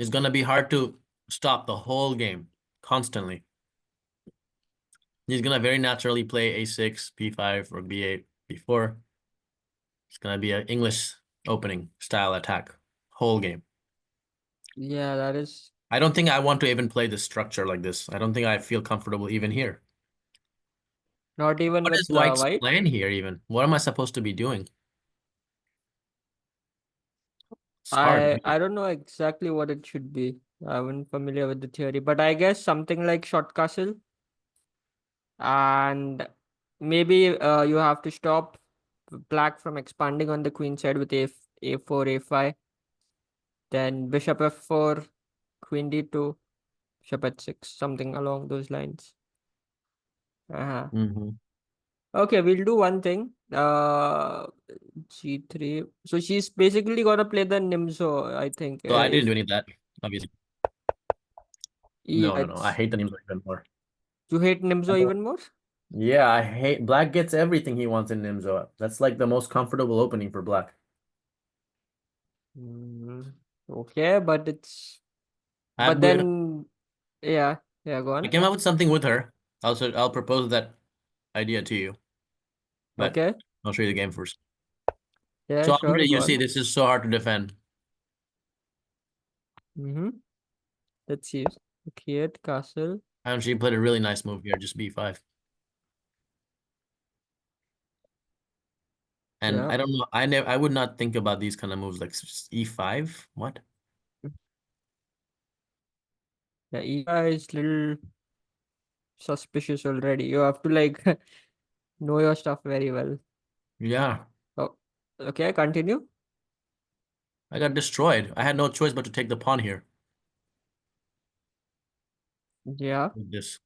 It's gonna be hard to stop the whole game constantly. He's gonna very naturally play a6, b5, or b8, b4. It's gonna be an English opening style attack whole game. Yeah, that is I don't think I want to even play this structure like this. I don't think I feel comfortable even here. not even What is with White's white. plan here even? What am I supposed to be doing? It's hard, I right? don't know exactly what it should be. I'm familiar with the theory, but I guess something like short castle, and maybe you have to stop black from expanding on the queen side with a4, a5, then bishop f4, queen d2, bishop h6, something along those lines. Uh-huh. Mm-hmm. Okay, we'll do one thing. G3. So she's basically gonna play the Nimzo, I think. So I didn't do If any of that, obviously. yeah, No, no, no. I it's hate the Nimzo even more. you hate I Nimzo don't- even more? Yeah, I hate Black gets everything he wants in Nimzo. That's like the most comfortable opening for Black. Mm, okay, but I, but would- then yeah, go I on. came up with something with her. I'll propose that idea to you, but Okay, I'll show you the game first. yeah, So sure, already go you see on. this is so hard to defend. Mm-hmm. Let's see. Create castle. And she played a really nice move here, just b5. And Yeah, I don't know, I would not think about these kind of moves like e5. What? yeah. E5 is little suspicious already. You have to like know your stuff very well. Yeah, Oh, okay, continue. I got destroyed. I had no choice but to take the pawn here Yeah, with this.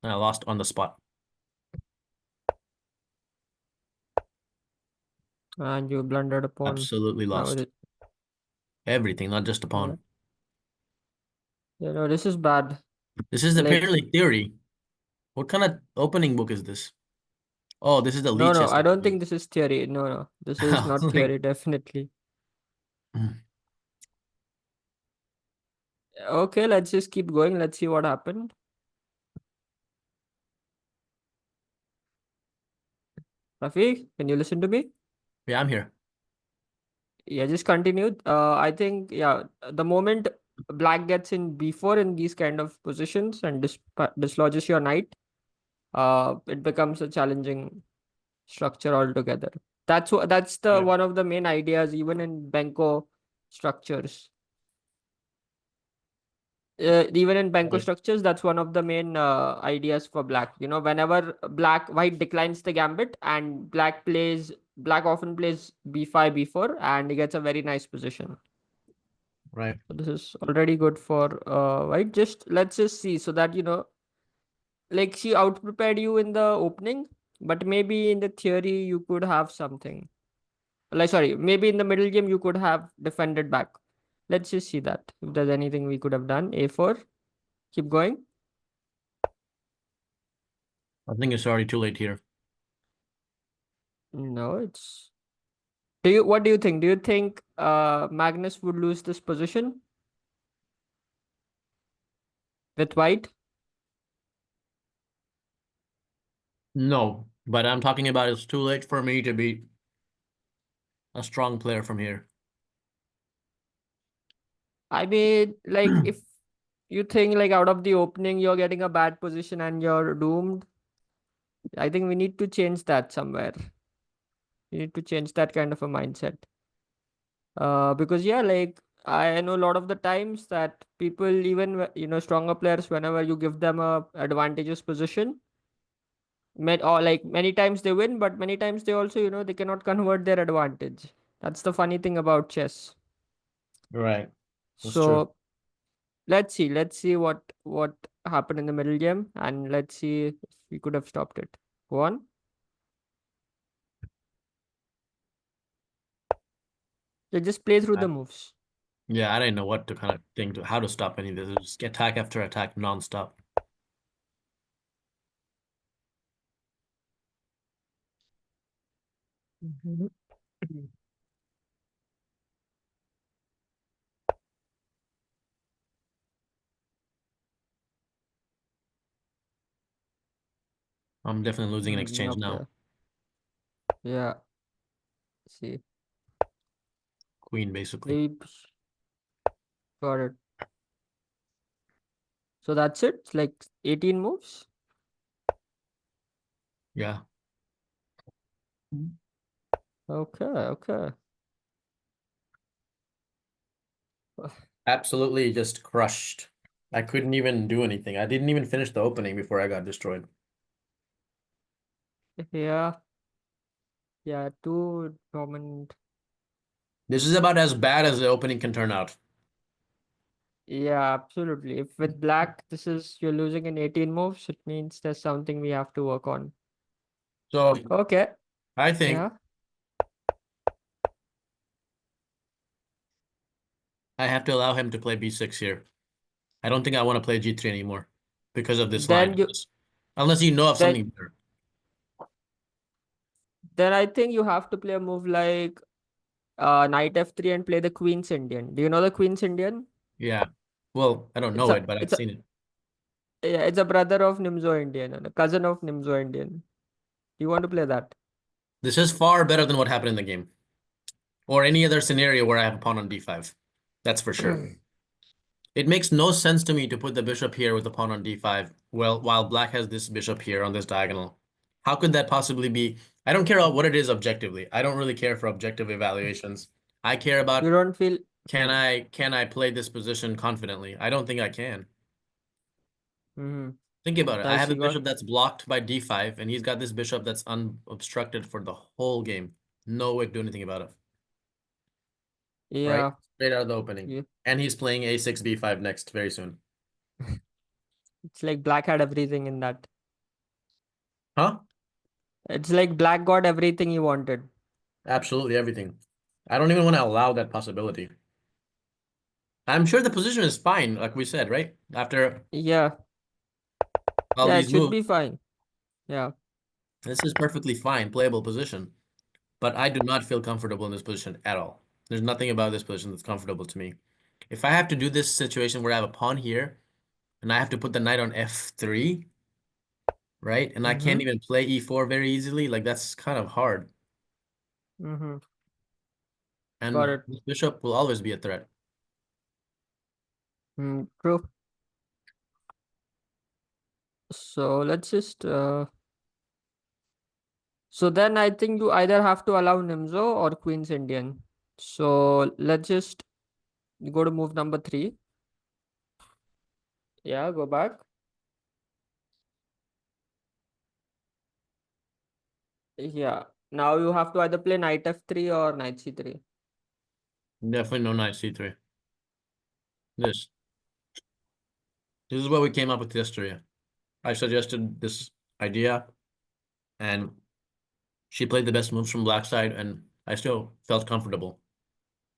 And I lost on the spot. and you blundered upon. Absolutely Now lost. it, Everything, not just the yeah, pawn. this is bad. This is Like, apparently theory. What kind of opening book is this? Oh, this is the no, Lee no, chess I don't technique. think this is theory. No, no, this is I not was like, theory, definitely. Okay, let's just keep going. Let's see what happened. Rafi, can you listen to me? yeah, I'm here. Yeah, just continue. I think, yeah, the moment black gets in b4 in these kind of positions and dislodges your knight, it becomes a challenging structure altogether. That's the Right. one of the main ideas even in Benko structures. Even in Benko Right. structures, that's one of the main ideas for black. Whenever white declines the gambit and black often plays b5, b4, and he gets a very nice position. Right. So this is already good for white. Just let's just see so that like she outprepared you in the opening, but maybe in the theory you could have something. Like sorry, maybe in the middle game you could have defended back. Let's just see that if there's anything we could have done. A4, keep going. I think it's already too late here. No, it's. What do you think? Do you think Magnus would lose this position with white? No, but I'm talking about it's too late for me to be a strong player from here. I mean, like if you think like out of the opening you're getting a bad position and you're doomed, I think we need to change that somewhere. We need to change that kind of a mindset. Because yeah, like I know a lot of the times that people, even stronger players, whenever you give them a advantageous position, or like many times they win, but many times they also they cannot convert their advantage. That's the funny thing about chess. Right. That's true. So let's see what happened in the middle game, and let's see if we could have stopped it. Go on. Yeah, just play through I, the moves. yeah, I didn't know what to kind of think to how to stop any of this. It was just attack after attack nonstop. Mhm. I'm definitely losing an exchange Okay. now. Yeah. See. Queen, basically. Three. Got it. So that's it. It's like 18 moves. Yeah. Okay. Okay. Absolutely just crushed. I couldn't even do anything. I didn't even finish the opening before I got destroyed. Yeah. Yeah. Too dominant. This is about as bad as the opening can turn out. Yeah, absolutely. If with black, this is you're losing in 18 moves, it means there's something we have to work on. So Okay. I think Yeah. I have to allow him to play b6 here. I don't think I want to play g3 anymore because of this line. Then you Unless you know of then something better. then I think you have to play a move like knight f3 and play the queen's Indian. Do you know the queen's Indian? Yeah. Well, I don't It's know a it, but I've it's a seen it. yeah, it's a brother of Nimzo Indian and a cousin of Nimzo Indian. You want to play that? This is far better than what happened in the game. Or any other scenario where I have a pawn on d5. That's for sure. It makes no sense to me to put the bishop here with the pawn on d5, well, while black has this bishop here on this diagonal. How could that possibly be? I don't care what it is objectively. I don't really care for objective evaluations. I care You about don't feel can I play this position confidently? I don't think I can. mm-hmm. Think about it. I I have a see bishop got that's blocked by d5, and he's got this bishop that's unobstructed for the whole game. No way to do anything about it. Right? yeah. Straight out of the opening. Yeah. And he's playing a6, b5 next very soon. It's like black had everything in that. Huh? It's like black got everything he wanted. Absolutely everything. I don't even want to allow that possibility. I'm sure the position is fine, like we said, right? After Yeah. all Yeah, these it should moves, be fine. Yeah. this is perfectly fine, playable position. But I do not feel comfortable in this position at all. There's nothing about this position that's comfortable to me. If I have to do this situation where I have a pawn here, and I have to put the knight on f3, right? And I Mm-hmm. can't even play e4 very easily, like that's kind of hard. Mm-hmm. Got And it. this bishop will always be a threat. True. So let's just so then I think you either have to allow Nimzo or Queen's Indian. So let's just go to move number 3. Yeah, go back. Yeah. Now you have to either play knight f3 or knight c3. Definitely no knight c3. This. This is what we came up with yesterday. I suggested this idea, and she played the best moves from black side, and I still felt comfortable.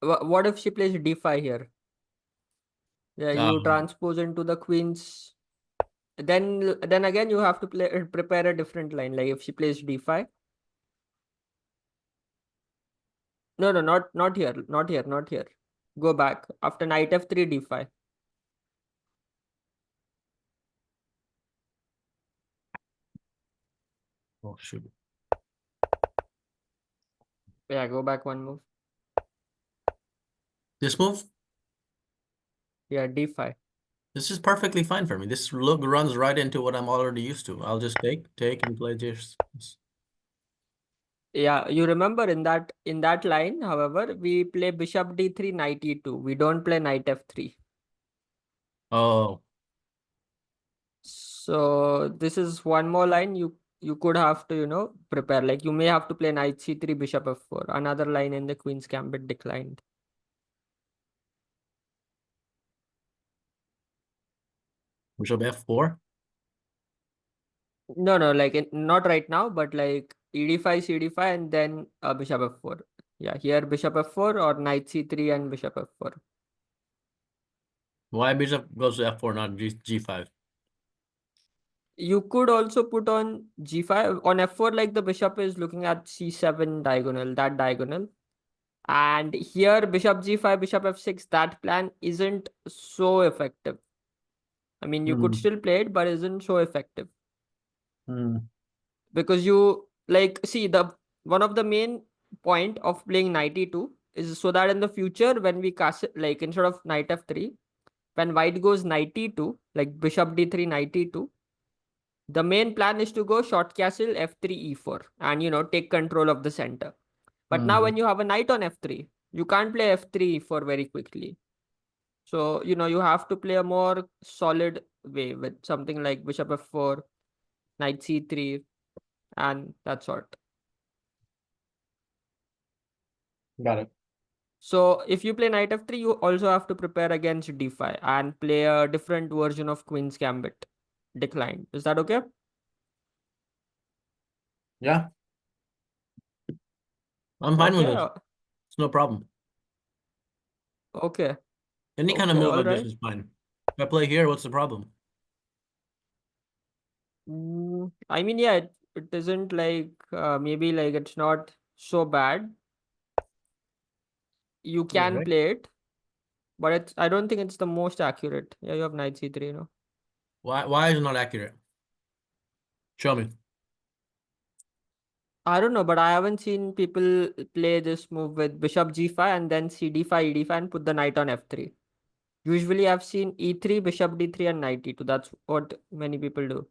What if she plays d5 here? Yeah, you Um, transpose into the queen's. Then again you have to prepare a different line. Like if she plays d5. No, no, not here, not here, not here. Go back after knight f3 d5. oh shoot. Yeah, go back one move. This move, Yeah, d5. this is perfectly fine for me. This look runs right into what I'm already used to. I'll just take, and play this. Yeah, you remember in that line, however, we play bishop d3, knight e2. We don't play knight f3. Oh, So this is one more line you could have to, prepare. Like you may have to play knight c3, bishop f4. Another line in the Queen's Gambit declined. bishop f4. No, no, like not right now, but like ed5, cd5, and then bishop f4. Yeah, here bishop f4 or knight c3 and bishop f4. Why bishop goes to f4, not g5? You could also put on g5 on f4, like the bishop is looking at c7 diagonal, that diagonal. And here bishop g5, bishop f6, that plan isn't so effective. I mean, you could Hmm. still play it, but isn't so effective. Hmm. because you like see the one of the main point of playing knight e2 is so that in the future when we cast it, like instead of knight f3, when white goes knight e2, like bishop d3 knight e2, the main plan is to go short castle f3 e4 and take control of the center. But now Mm. when you have a knight on f3, you can't play f3 e4 very quickly. So you have to play a more solid way with something like bishop f4, knight c3, and that sort. Got it. So if you play knight f3, you also have to prepare against d5 and play a different version of Queen's Gambit. Declined. Is that okay? Yeah, I'm fine with Okay. this. It's no problem. Okay. Any kind of Okay. move All like this right. is fine. If I play here, what's the problem? I mean, yeah, it isn't like maybe like it's not so bad. You can Okay. play it, but I don't think it's the most accurate. Yeah, you have knight c3. Why is it not accurate? Show me. I don't know, but I haven't seen people play this move with bishop g5 and then cd5, ed5 and put the knight on f3. Usually I've seen e3, bishop d3 and knight e2. That's what many people do.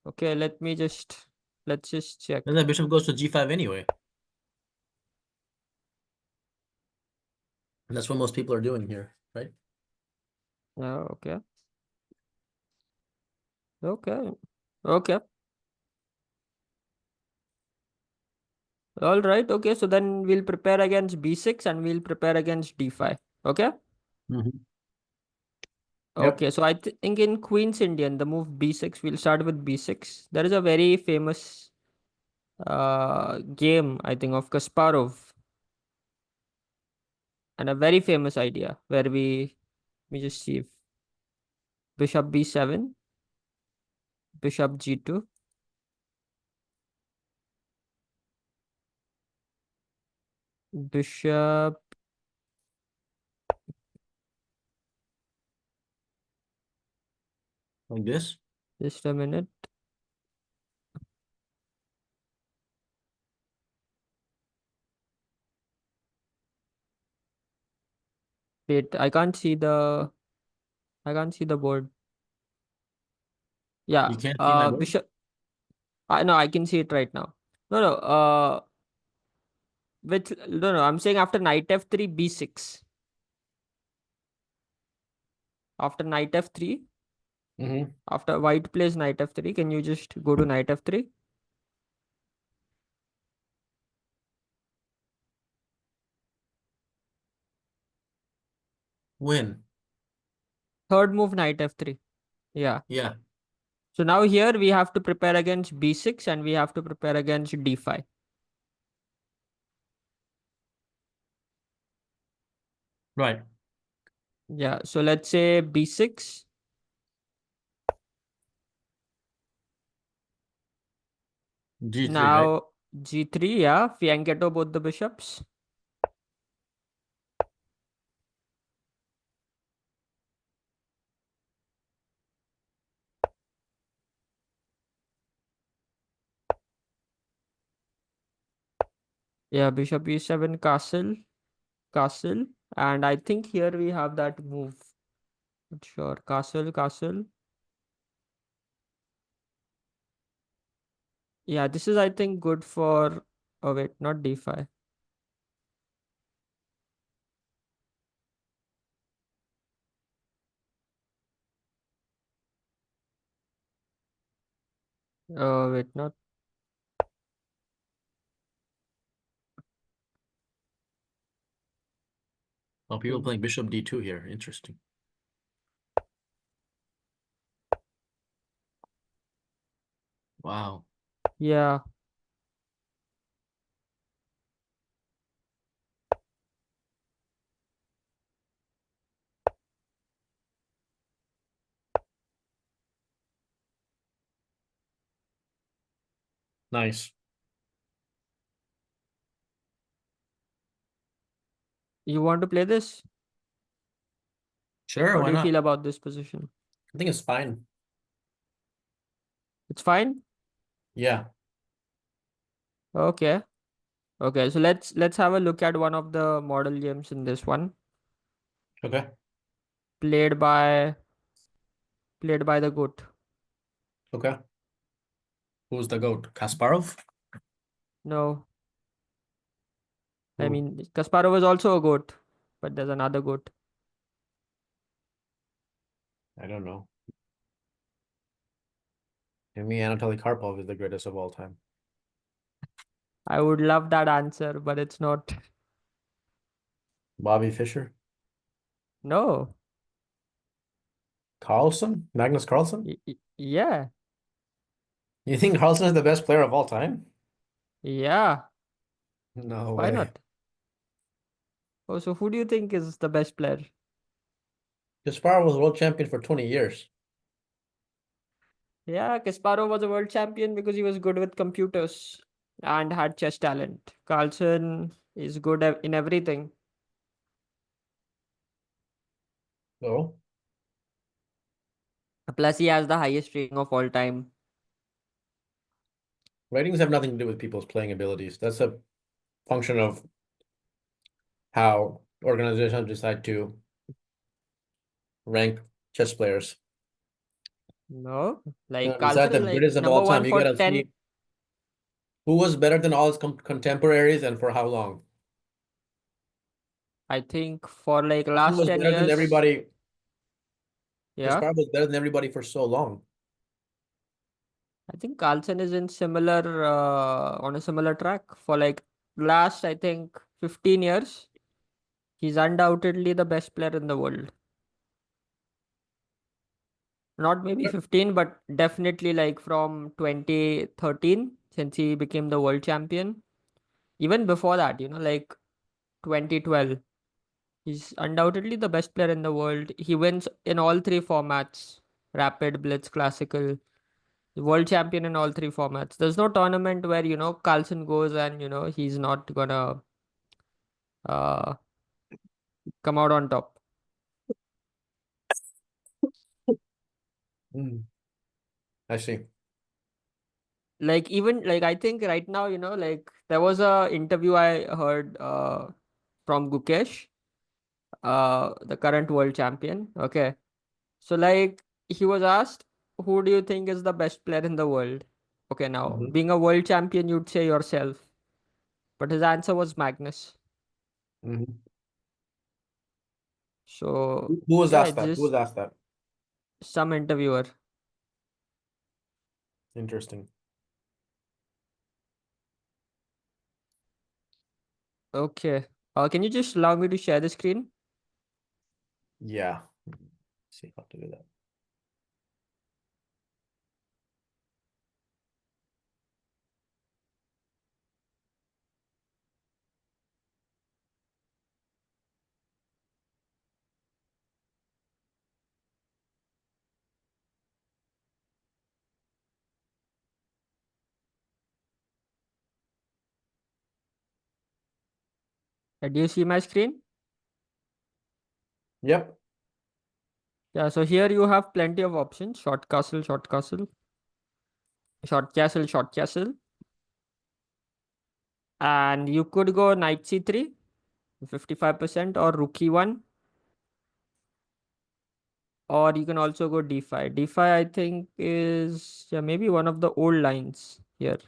Okay, let's just check. And then bishop goes to g5 anyway. And that's what most people are doing here, right? Yeah, okay. Okay. Okay. All right. Okay. So then we'll prepare against b6 and we'll prepare against d5. Okay. Mm-hmm. Yep. Okay. So I think in Queen's Indian, the move b6, we'll start with b6. There is a very famous game, I think, of Kasparov and a very famous idea where we just see bishop b7, bishop g2, bishop. Like this. Just a minute. Wait, I can't see the board. Yeah, You can't see my board? bishop. I no, I can see it right now. No, no. With no, no. I'm saying after knight f3, b6. After knight f3, Mm-hmm. after white plays knight f3, can you just go to knight f3? When? Third move knight f3. Yeah. Yeah, So now here we have to prepare against b6 and we have to prepare against d5. right. Yeah. So let's say b6. G3, right? Now g3. Yeah. Fianchetto both the bishops. Yeah. Bishop e7 castle. Castle. And I think here we have that move. Not sure. Castle, castle. Yeah, this is I think good for oh wait, not d5. Oh wait, not Oh, people playing bishop d2 here. Interesting. Wow. yeah. Nice. You want to play this? Sure, How why do you not? feel about this position? I think it's fine. It's fine. Yeah. Okay. Okay. So let's have a look at one of the model games in this one. Okay. Played by played by the GOAT. Okay. Who's the GOAT? Kasparov? No, I Who? mean Kasparov is also a GOAT, but there's another GOAT. I don't know. To me, Anatoly Karpov is the greatest of all time. I would love that answer, but it's not. Bobby Fischer? No. Carlson? Magnus Carlson? Yeah. You think Carlson is the best player of all time? Yeah. No Why way. not? Oh, so who do you think is the best player? Kasparov was world champion for 20 years. Yeah, Kasparov was a world champion because he was good with computers and had chess talent. Carlsen is good in everything. So, Plus, he has the highest rating of all time. ratings have nothing to do with people's playing abilities. That's a function of how organizations decide to rank chess players. No, like Besides Carlsen the is like greatest of number all time, one you for gotta 10. see who was better than all his contemporaries and for how long. I think for like Carlson last was 10 better than years. everybody. Yeah, Kasparov was better than everybody for so long. I think Carlsen is in similar on a similar track for like last I think 15 years. He's undoubtedly the best player in the world. Not maybe 15, but definitely like from 2013 since he became the world champion. Even before that, like 2012. He's undoubtedly the best player in the world. He wins in all three formats: Rapid, Blitz, Classical. World champion in all three formats. There's no tournament where, Carlsen goes and, he's not gonna uh come out on top. Mm, I see. Like even like I think right now, like there was a interview I heard from Gukesh, the current world champion. Okay. So like he was asked, who do you think is the best player in the world? Okay, now Mhm, being a world champion, you'd say yourself. But his answer was Magnus. mhm. So Who was yeah, asked it's that? Who was just asked that? some interviewer. Interesting. Okay. Can you just allow me to share the screen? Yeah. See how to do that. Do you see my screen? Yep. Yeah, so here you have plenty of options. Short castle, short castle, short castle, short castle. And you could go knight c3, 55%, or rook e1, or you can also go d5. D5, I think, is yeah, maybe one of the old lines here.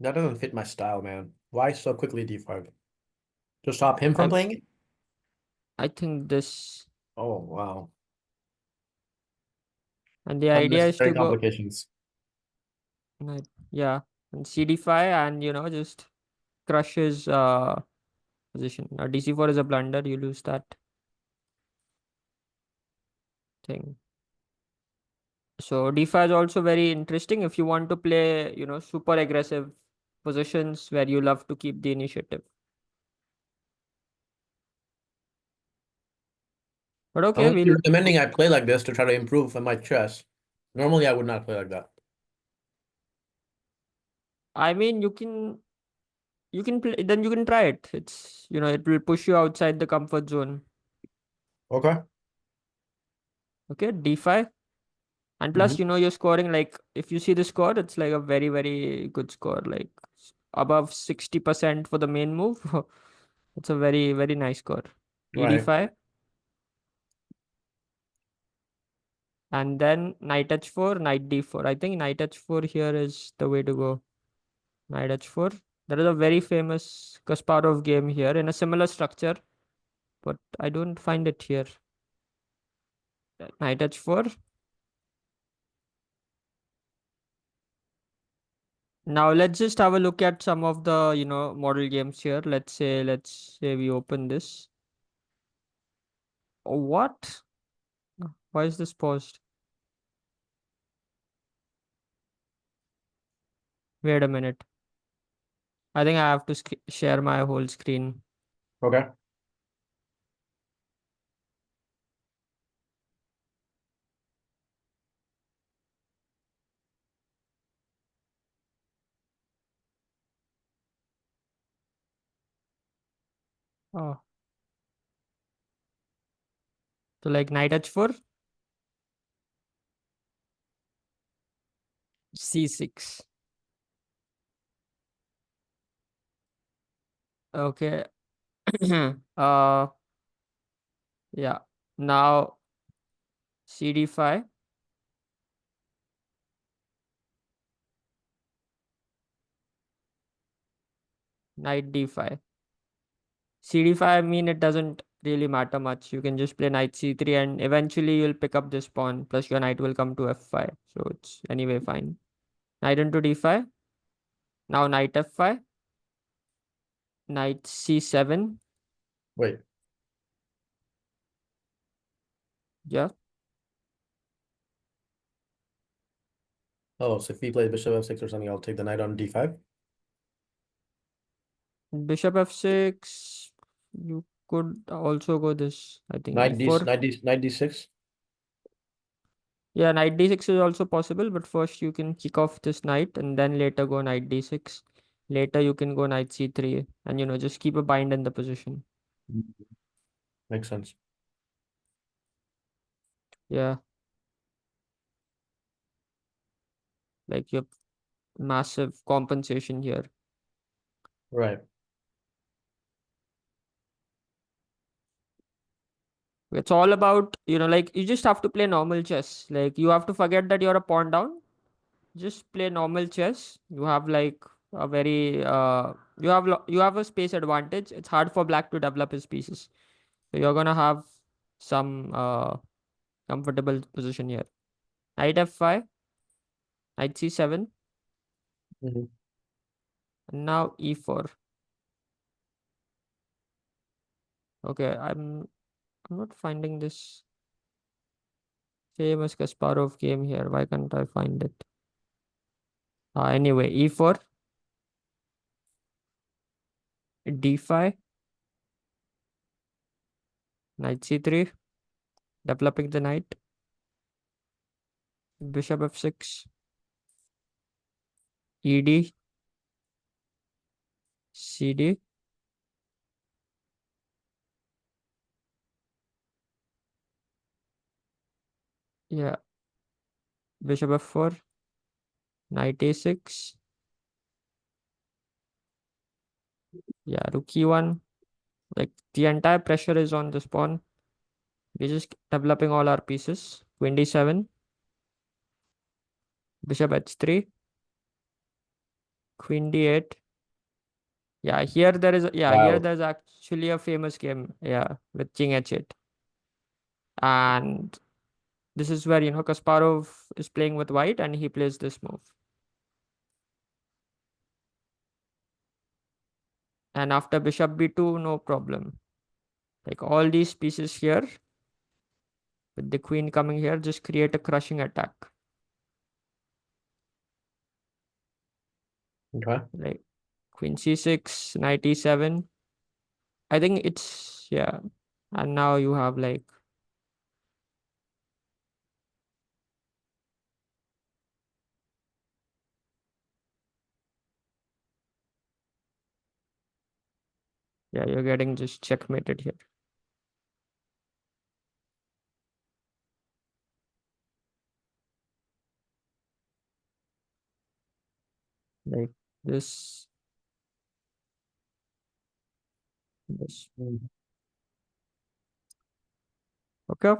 That doesn't fit my style, man. Why so quickly D5? To stop him from I playing it? I think this, Oh, wow. and the idea is Unnecessary to go complications. yeah, and cd5, and just crush his position. Now dc4 is a blunder, you lose that thing. So d5 is also very interesting if you want to play, super aggressive positions where you love to keep the initiative. But okay, Unless you're we'll. recommending I play like this to try to improve on my chess. Normally, I would not play like that. I mean, you can play, then you can try it. It's it will push you outside the comfort zone. Okay. Okay, d5. And plus, Mhm. you're scoring like, if you see the score, it's like a very, very good score, like above 60% for the main move. It's a very, very nice score. Right. ED5, and then knight h4, knight d4. I think knight h4 here is the way to go. Knight h4. There is a very famous Kasparov game here in a similar structure, but I don't find it here. Knight h4. Now let's just have a look at some of the, model games here. Let's say we open this. Oh, what? Why is this paused? Wait a minute. I think I have to share my whole screen. Okay. Oh, so like knight h4, c6. Okay. uh, yeah. Now cd5, knight d5. cd5, I mean, it doesn't really matter much. You can just play knight c3 and eventually you'll pick up this pawn. Plus your knight will come to f5. So it's anyway fine. Knight into d5. Now knight f5. Knight c7. Wait. Yeah. Oh, so if he plays bishop f6 or something, I'll take the knight on d5. Bishop f6. You could also go this. I think Knight d e4. knight d6. Yeah, knight d6 is also possible, but first you can kick off this knight and then later go knight d6. Later you can go knight c3 and just keep a bind in the position. Makes sense. Yeah, like you have massive compensation here. Right. It's all about, like you just have to play normal chess. Like you have to forget that you're a pawn down. Just play normal chess. You have like a very you have a space advantage. It's hard for black to develop his pieces. So you're gonna have some comfortable position here. Knight f5, knight c7, Mhm. and now e4. Okay, I'm not finding this famous Kasparov game here. Why can't I find it? Anyway, e4, d5, knight c3, developing the knight, bishop f6, ed, cd, yeah, bishop f4, knight a6, yeah, rook e1. Like the entire pressure is on this pawn. We're just developing all our pieces. Queen d7, bishop h3, queen d8. Here Wow. there's actually a famous game, yeah, with king h8. And this is where, Kasparov is playing with white and he plays this move. And after bishop b2, no problem. Like all these pieces here with the queen coming here, just create a crushing attack. Okay. Like queen c6, knight e7. I think it's, yeah. And now you have like, yeah, you're getting just checkmated here. like this. Okay.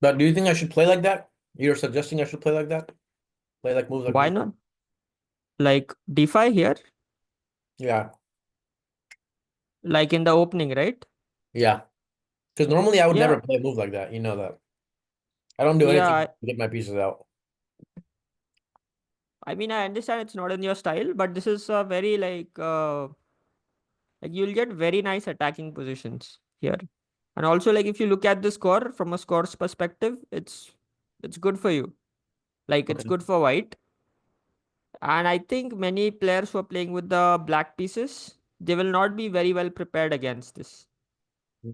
But do you think I should play like that? You're suggesting I should play like that? Play like moves like Why this? not? Like d5 here, Yeah, like in the opening, right? yeah. Because normally I would Yeah, never play a move like that. You know that. I don't do yeah. anything to get my pieces out. I mean, I understand it's not in your style, but this is a very like you'll get very nice attacking positions here. And also, like if you look at the score from a scores perspective, it's good for you. Like it's Okay. good for white. And I think many players who are playing with the black pieces, they will not be very well prepared against this.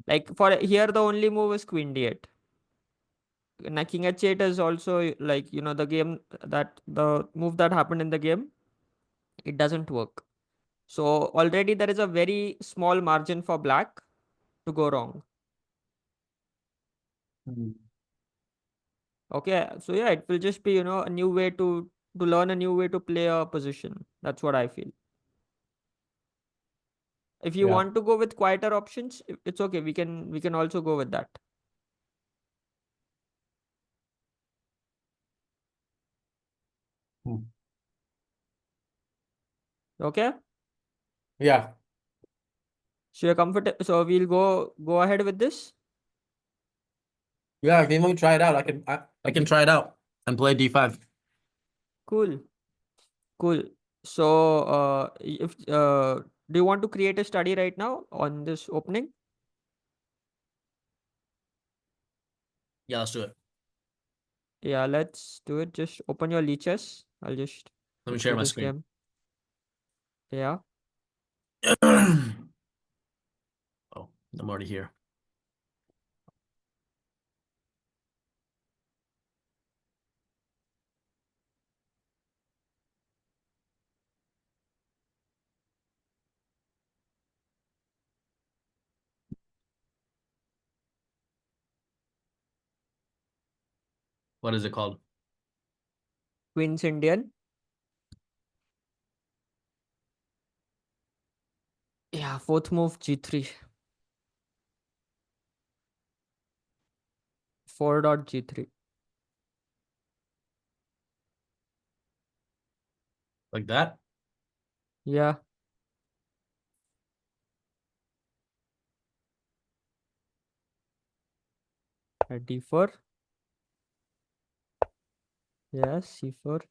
Like for here, the only move is queen d8. Now king h8 is also like the game that the move that happened in the game, it doesn't work. So already there is a very small margin for black to go wrong. Mhm. Okay, so yeah, it will just be a new way to learn a new way to play a position. That's what I feel. If you Yeah. want to go with quieter options, it's okay. We can also go with that. Hmm. Okay, Yeah. so you're comfortable. So we'll go ahead with this. Yeah. If you want me to try it out, I can try it out and play D5. Cool, cool. So if do you want to create a study right now on this opening? Yeah, let's do it. Yeah, let's do it. Just open your leeches. I'll just Let me go share through my this screen. game. Yeah. Oh, I'm already here. What is it called? Queen's Indian. Yeah, fourth move g3. 4.g3. Like that? Yeah, at d4. Yeah, c4.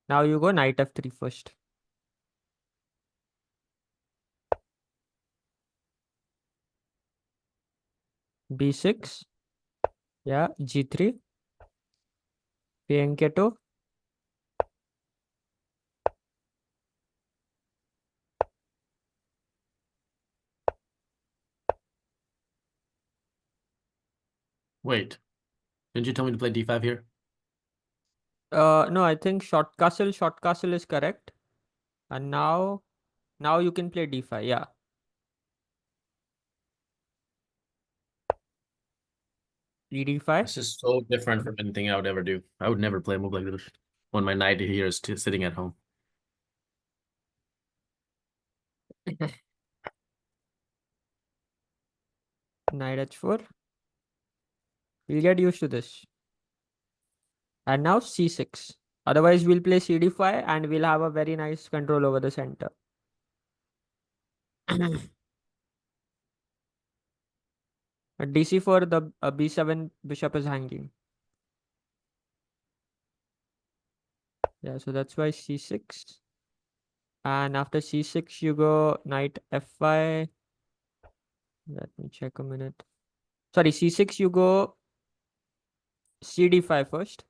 Now you go knight f3 first. b6. Yeah, g3. Fianchetto. Wait, didn't you tell me to play D5 here? No, I think short castle is correct. And now you can play d5. Yeah, d5. This is so different from anything I would ever do. I would never play a move like this when my knight here is sitting at home. Knight h4. You'll get used to this. And now c6. Otherwise, we'll play cd5 and we'll have a very nice control over the center. At dc4, the b7 bishop is hanging. Yeah, so that's why c6. And after c6, you go knight f5. Let me check a minute. Sorry, c6, you go cd5 first.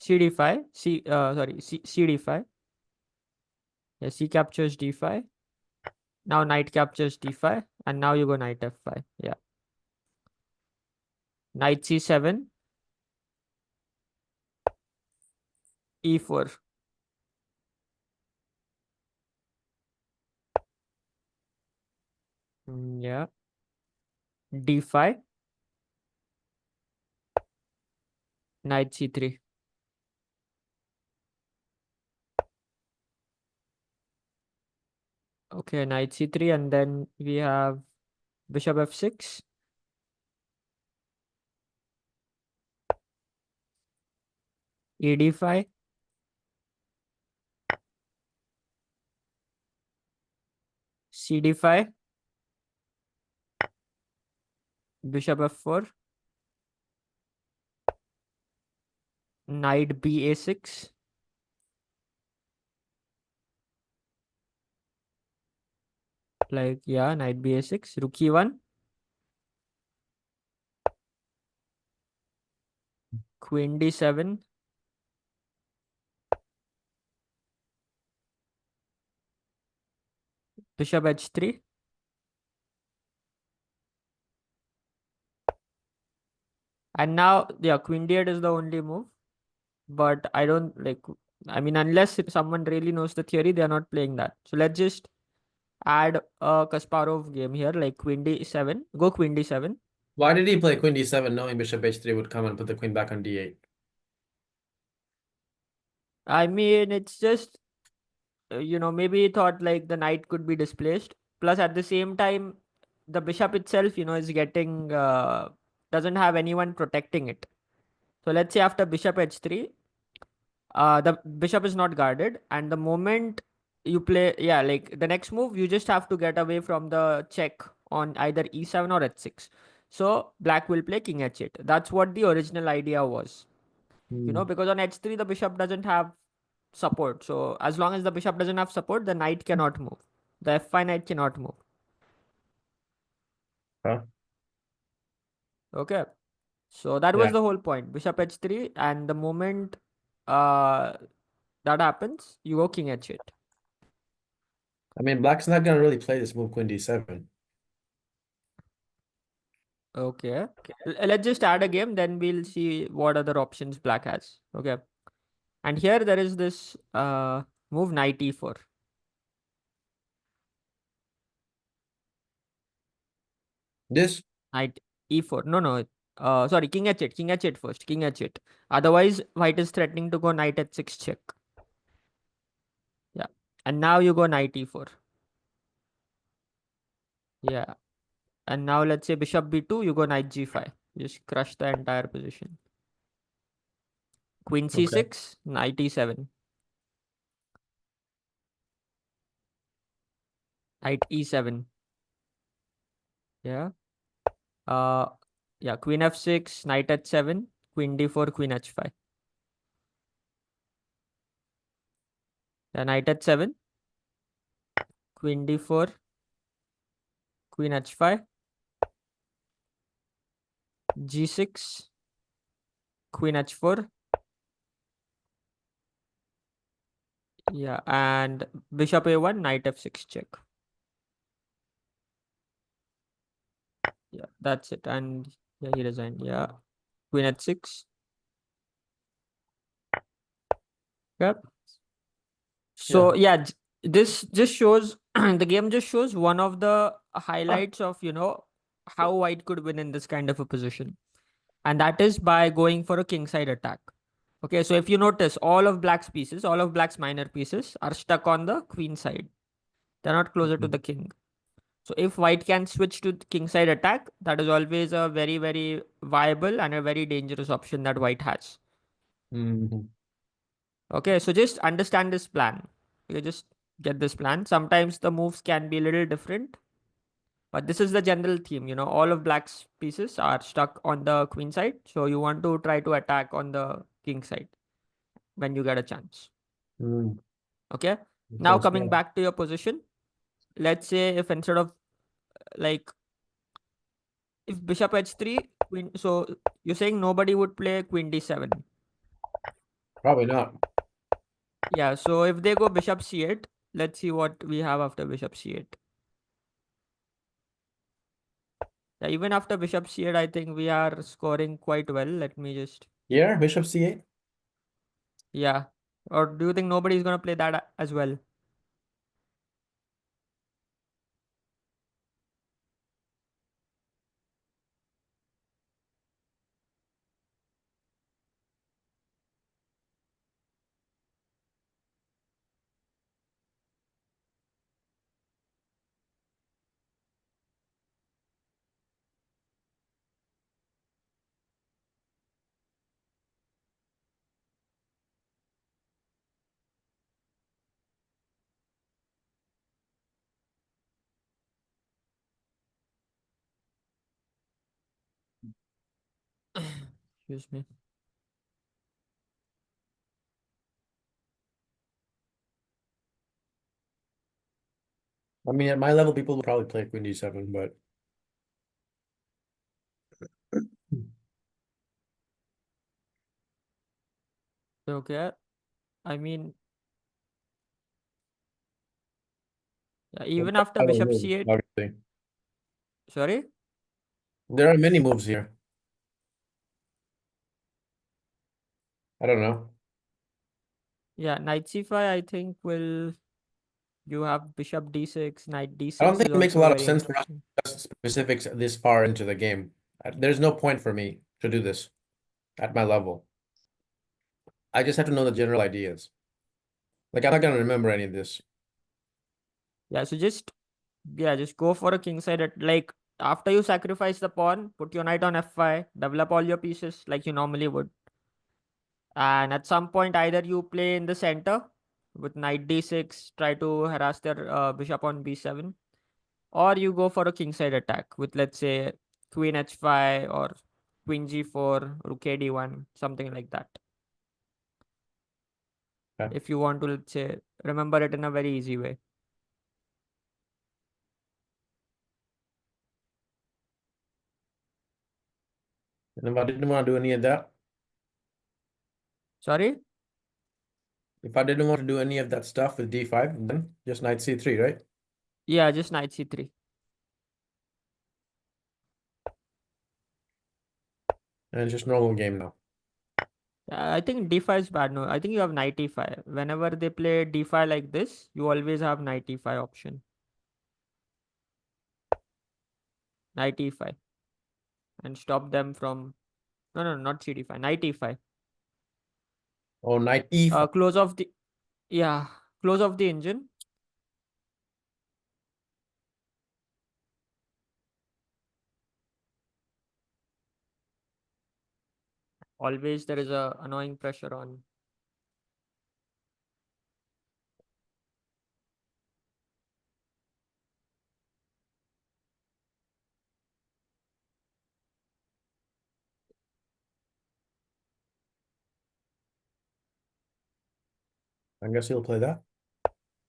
cd5, cd5. Yeah, c captures d5. Now knight captures d5. And now you go knight f5. Yeah. Knight c7, e4. Yeah. d5, knight c3. Okay, knight c3, and then we have bishop f6, ed5, cd5, bishop f4, knight ba6, like, yeah, knight ba6, rook e1, queen d7, bishop h3, and now, yeah, queen d8 is the only move, but I don't like, I mean, unless if someone really knows the theory, they are not playing that. So let's just add a Kasparov game here, like queen d7, go queen d7. Why did he play queen d7 knowing bishop h3 would come and put the queen back on d8? I mean, it's just, maybe he thought like the knight could be displaced. Plus, at the same time, the bishop itself, is getting, doesn't have anyone protecting it. So let's say after bishop h3, the bishop is not guarded, and the moment you play, yeah, like the next move, you just have to get away from the check on either e7 or h6. So black will play king h8. That's what the original idea was. Because on h3 the bishop doesn't have support. So as long as the bishop doesn't have support, the knight cannot move. The f5 knight cannot move. Huh? Okay. So that was Yeah. the whole point. Bishop h3, and the moment uh that happens, you go king h8. I mean, black's not gonna really play this move queen d7. Okay. Let's just add a game, then we'll see what other options black has. Okay. And here there is this move knight e4. This? Knight e4. No, no. Sorry, king h8. King h8 first. King h8. Otherwise, white is threatening to go knight h6 check. Yeah. And now you go knight e4. Yeah. And now let's say bishop b2, you go knight g5. Just crush the entire position. Queen Okay. c6, knight e7. Knight e7. Yeah. Uh, yeah. Queen f6, knight h7, queen d4, queen h5. Yeah, knight h7, queen d4, queen h5, g6, queen h4. Yeah, and bishop a1, knight f6 check. Yeah, that's it. And yeah, he resigned. Yeah, queen h6. Yep. Yeah. So yeah, this just shows the game just shows one of the highlights of how white could win in this kind of a position, and that is by going for a kingside attack. Okay, so if you notice, all of black's minor pieces are stuck on the queen side. They're not closer to the king. So if white can switch to kingside attack, that is always a very, very viable and a very dangerous option that white has. Mhm. Okay, so just understand this plan. You just get this plan. Sometimes the moves can be a little different, but this is the general theme. All of black's pieces are stuck on the queen side. So you want to try to attack on the king side when you get a chance. Mm. Okay. Now Okay, so coming back to your position, let's say if instead of like if bishop h3, queen, so you're saying nobody would play queen d7. probably not. Yeah, so if they go bishop c8, let's see what we have after bishop c8. Yeah, even after bishop c8, I think we are scoring quite well. Let me just, Yeah, bishop c8. yeah. Or do you think nobody is going to play that as well? Excuse me. I mean, at my level, people will probably play Queen D7, but Okay. I mean, yeah, even after I don't bishop know, c8. obviously. Sorry? There are many moves here. I don't know. Yeah, knight c5, I think will you have bishop d6, knight I don't d6 think is it makes a also lot of very sense for us interesting. to discuss specifics this far into the game. There's no point for me to do this at my level. I just have to know the general ideas. Like, I'm not gonna remember any of this. Yeah, so just go for a king side at like after you sacrifice the pawn, put your knight on f5, develop all your pieces like you normally would. And at some point, either you play in the center with knight d6, try to harass their bishop on b7, or you go for a kingside attack with, let's say, queen h5 or queen g4, rook ad1, something like that. Okay. If you want to, let's say, remember it in a very easy way. And if I didn't want to do any of that, Sorry? if I didn't want to do any of that stuff with D5, then just knight C3, right? Yeah, just knight c3. And it's just normal game now. I think d5 is bad. No, I think you have knight e5. Whenever they play d5 like this, you always have knight e5 option. Knight e5 and stop them from. No, no, not cd5. Knight e5. Oh, knight E5. Close off the. Yeah, close off the engine. Always there is a annoying pressure on. I guess he'll play that.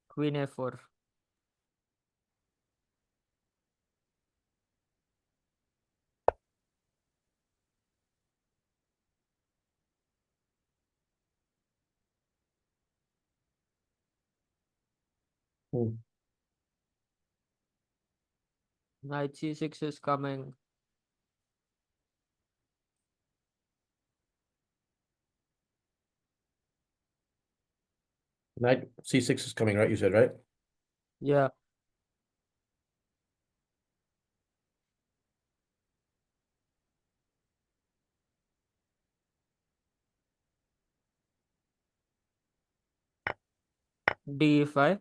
Queen a4. Hmm. Knight c6 is coming. Knight C6 is coming, right? You said, right? Yeah, d5.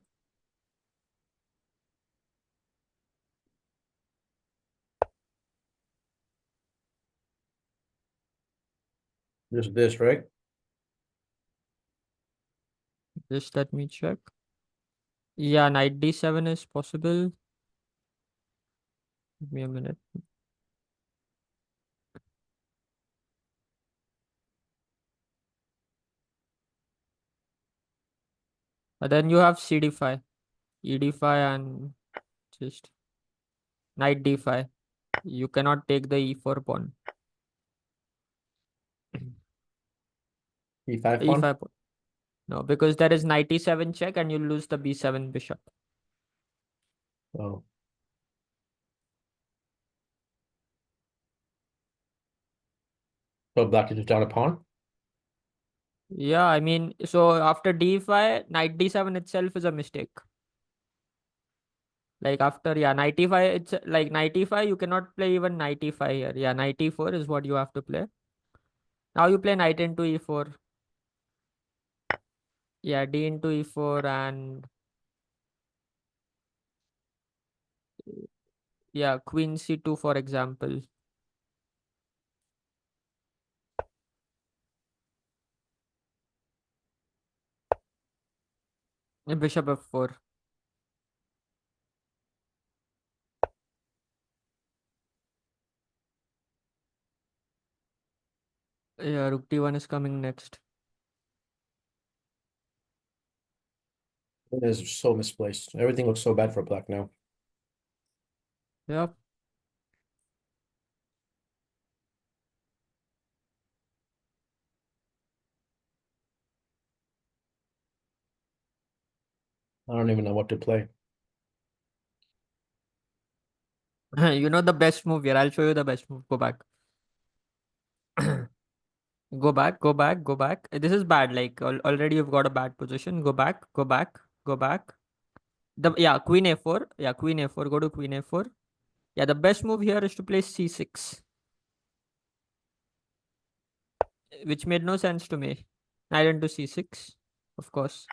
Just this, right? Just let me check. Yeah, knight d7 is possible. Give me a minute. And then you have cd5, ed5, and just knight d5. You cannot take the e4 pawn. E5 pawn. e5 pawn. No, because there is knight e7 check and you lose the b7 bishop. Oh, so black is just down a pawn. Yeah, I mean, so after d5, knight d7 itself is a mistake. Like after, yeah, knight e5, it's like knight e5, you cannot play even knight e5 here. Yeah, knight e4 is what you have to play. Now you play knight into e4. Yeah, d into e4 and yeah, queen c2, for example. Bishop f4. Yeah, rook d1 is coming next. It is so misplaced. Everything looks so bad for black now. Yep. I don't even know what to play. You know the best move here. I'll show you the best move. Go back. Go back, go back, go back. This is bad. Like already you've got a bad position. Go back, go back, go back. The yeah, queen a4. Yeah, queen a4. Go to queen a4. Yeah, the best move here is to play c6, which made no sense to me. Knight into c6, of course.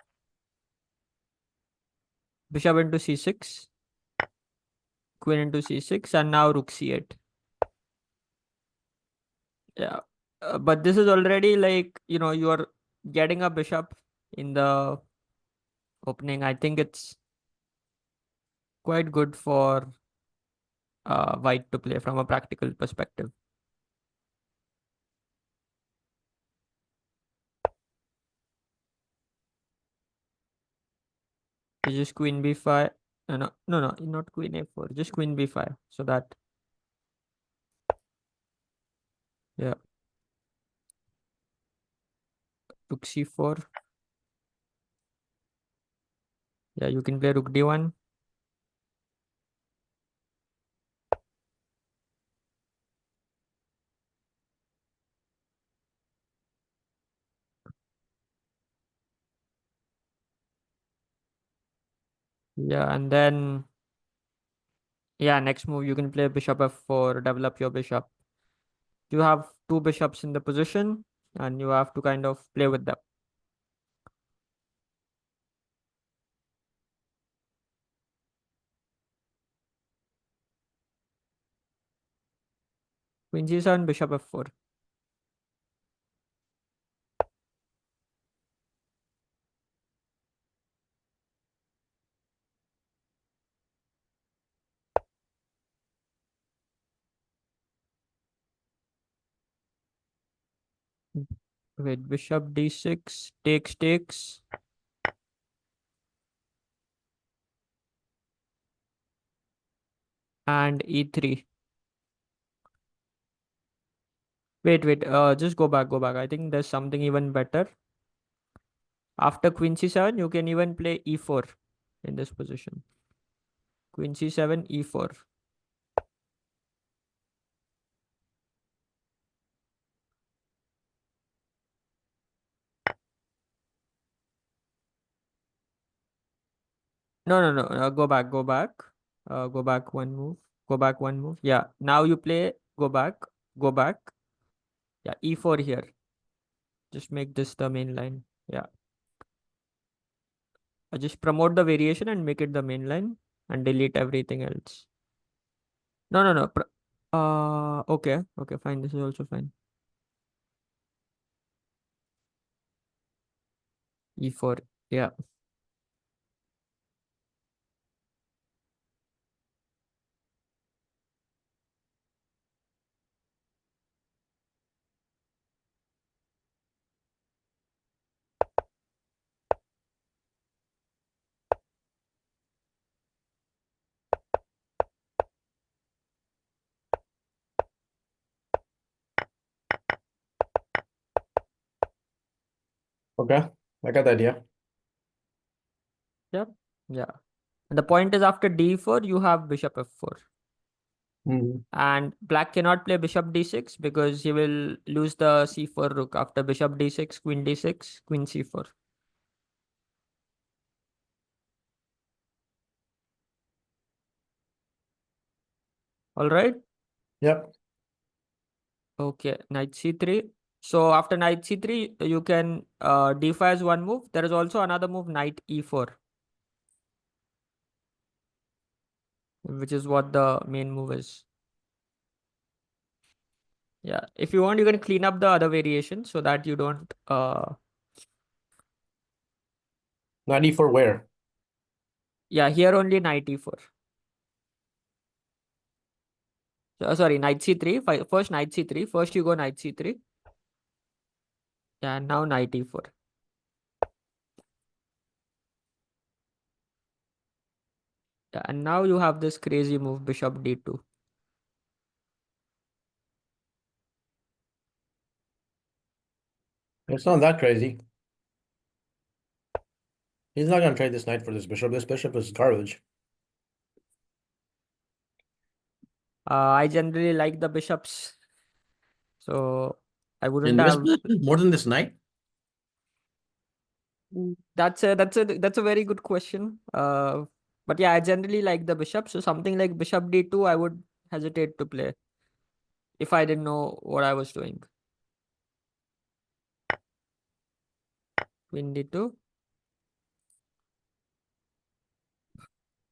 Bishop into c6, queen into c6, and now rook c8. Yeah, but this is already like you are getting a bishop in the opening. I think it's quite good for white to play from a practical perspective. It's just queen b5. No, no, no, not queen a4. Just queen b5. So that, yeah, rook c4. Yeah, you can play rook d1. Yeah, and then yeah, next move you can play bishop f4, develop your bishop. You have two bishops in the position, and you have to kind of play with them. Queen g7, bishop f4. Wait, bishop d6, takes, and e3. Wait, just go back, go back. I think there's something even better. After queen c7, you can even play e4 in this position. Queen c7, e4. No, no, no. Go back, go back. Go back one move. Go back one move. Yeah. Now you play. Go back. Go back. Yeah. E4 here. Just make this the main line. Yeah. Just promote the variation and make it the main line and delete everything else. No, no, no. Okay. Okay. Fine. This is also fine. E4. Yeah. Okay, I got the idea. Yep. Yeah. And the point is after d4, you have bishop f4. Mhm. And black cannot play bishop d6 because he will lose the c4 rook after bishop d6, queen d6, queen c4. All right. Yep. Okay. Knight c3. So after knight c3, you can d5 as one move. There is also another move, knight e4, which is what the main move is. Yeah. If you want, you can clean up the other variation so that you don't. 90 for where? Yeah. Here only knight e4. Sorry, knight c3. First knight c3. First you go knight c3. Yeah, now knight e4. Yeah, and now you have this crazy move, bishop d2. It's not that crazy. He's not gonna trade this knight for this bishop. This bishop is garbage. I generally like the bishops, so I wouldn't In this have. position, more than this knight? That's a very good question. But yeah, I generally like the bishop. So something like bishop d2, I would hesitate to play if I didn't know what I was doing. Queen d2.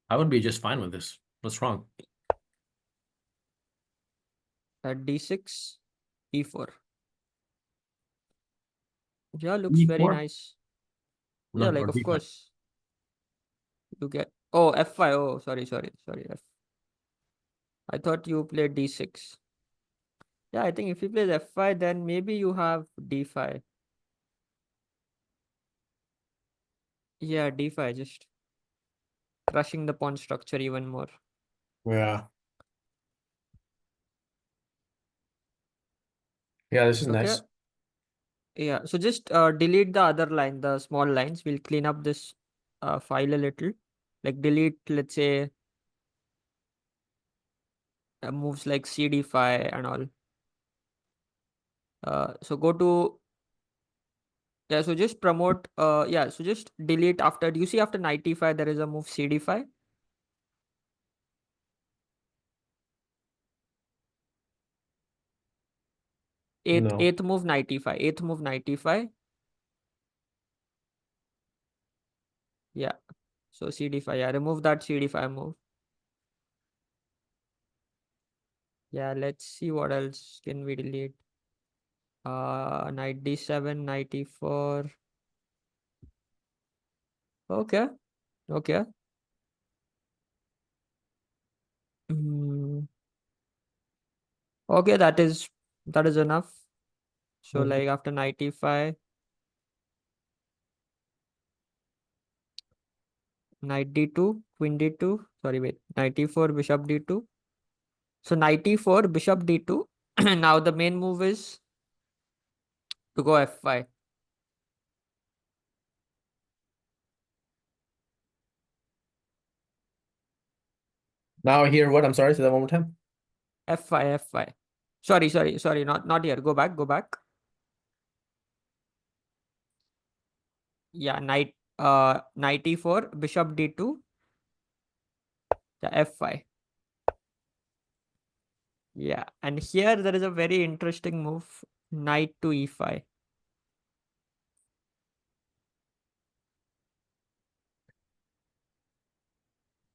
I would be just fine with this. What's wrong? At d6, e4. Yeah, looks very E4? nice. Yeah, No, like or of D5. course you get. Oh, f5. Oh, sorry. I thought you played d6. Yeah, I think if he plays f5, then maybe you have d5. Yeah, d5, just crushing the pawn structure even more. Yeah. Yeah, this is Okay. nice. Yeah, so just delete the other line, the small lines. We'll clean up this file a little. Like delete, let's say, moves like cd5 and all. So go to, yeah, so just promote, yeah, so just delete after, do you see after knight e5 there is a move cd5? No. Eighth move knight e5, eighth move knight e5. Yeah, so cd5, yeah, remove that cd5 move. Yeah, let's see what else can we delete. Knight d7, knight e4. Okay, okay. Mm, okay, that is enough. So Mhm. like after knight e5, knight d2, queen d2. Sorry, wait. Knight e4, bishop d2. So knight e4, bishop d2. Now the main move is to go f5. Now here, what? I'm sorry, say that one more time. F5, f5. Sorry. Not here. Go back, go back. Yeah, knight e4, bishop d2. Yeah, f5. Yeah, and here there is a very interesting move, knight to e5.